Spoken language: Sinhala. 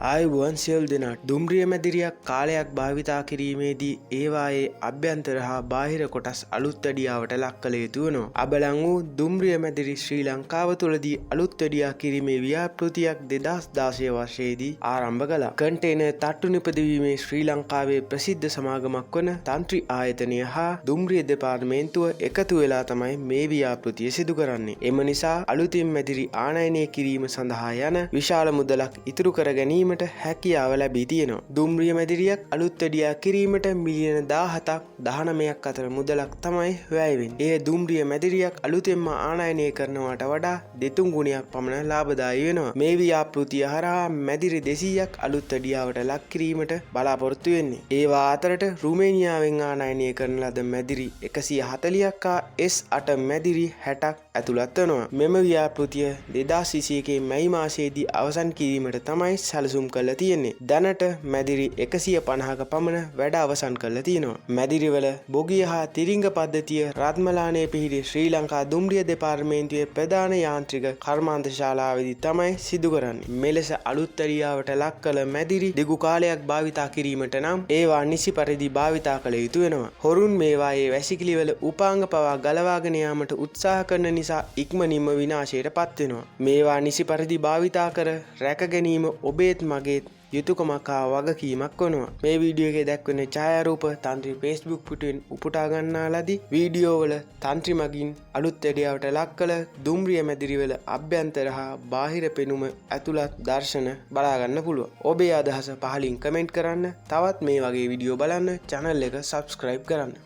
ආයුබෝවන් සියලු දෙනාට. දුම්රිය මැදිරියක් කාලයක් භාවිතා කිරීමේදී ඒවායේ අභ්‍යන්තර හා බාහිර කොටස් අලුත් වැඩියාවට ලක් කළ යුතු වෙනවා. අබලන් වූ දුම්රිය මැදිරි ශ්‍රී ලංකාව තුළදී අලුත් වැඩියා කිරීමේ ව්‍යාපෘතියක් 2016 වර්ෂයේදී ආරම්භ කළා. කන්ටේනර් තට්ටු නිපදවීමේ ශ්‍රී ලංකාවේ ප්‍රසිද්ධ සමාගමක් වන තන්ත්‍රි ආයතනය හා දුම්රිය දෙපාර්තමේන්තුව එකතු වෙලා තමයි මේ ව්‍යාපෘතිය සිදු කරන්නේ. එම නිසා අලුතින් මැදිරි ආනයනය කිරීම සඳහා යන විශාල මුදලක් ඉතුරු කර ගැනීමට හැකියාව ලැබී තියෙනවා. දුම්රිය මැදිරියක් අලුත් වැඩියා කිරීමට මිලියන 17ක් 19ක් අතර මුදලක් තමයි වැය වෙන්නේ. ඒ දුම්රිය මැදිරියක් අලුතෙන්ම ආනයනය කරනවට වඩා දෙතුන් ගුණයක් පමණ ලාභදායී වෙනවා. මේ ව්‍යාපෘතිය හරහා මැදිරි 200ක් අලුත් වැඩියාවට ලක් කිරීමට බලාපොරොත්තු වෙන්නේ. ඒවා අතරට රුමේනියාවෙන් ආනයනය කරන ලද මැදිරි 140ක් හා S8 මැදිරි 60ක් ඇතුළත් වෙනවා. මෙම ව්‍යාපෘතිය 2021 මැයි මාසයේදී අවසන් කිරීමට තමයි සැලසුම් කරලා තියෙන්නේ. දැනට මැදිරි 150ක පමණ වැඩ අවසන් කරලා තියෙනවා. මැදිරිවල බොගිය හා තිරිංග පද්ධතිය රත්මලානයේ පිහිටි ශ්‍රී ලංකා දුම්රිය දෙපාර්තමේන්තුවේ ප්‍රධාන යාන්ත්‍රික කර්මාන්ත ශාලාවේදී තමයි සිදු කරන්නේ. මෙලෙස අලුත් ඇරියාවට ලක් කළ මැදිරි දිගු කාලයක් භාවිතා කිරීමට නම් ඒවා නිසි පරිදි භාවිතා කළ යුතු වෙනවා. හොරුන් මේවායේ වැසිකිළිවල උපාංග පවා ගලවාගෙන යාමට උත්සාහ කරන නිසා ඉක්මනින්ම විනාශයට පත් වෙනවා. මේවා නිසි පරිදි භාවිතා කර රැක ගැනීම ඔබේත් මගේත් යුතුයකමක් හා වගකීමක් වෙනවා. මේ වීඩියෝ එකේ දැක්වෙන ඡායාරූප තන්ත්‍රි Facebook පුටුවෙන් උපුටා ගන්නා ලදී. වීඩියෝ වල තන්ත්‍රි මගින් අලුත් වැඩියාවට ලක් කළ දුම්රිය මැදිරිවල අභ්‍යන්තර හා බාහිර පෙනුම ඇතුළත් දර්ශන බලා ගන්න පුළුවන්. ඔබේ අදහස පහලින් කමෙන්ට් කරන්න. තවත් මේ වගේ වීඩියෝ බලන්න channel එක subscribe කරන්න.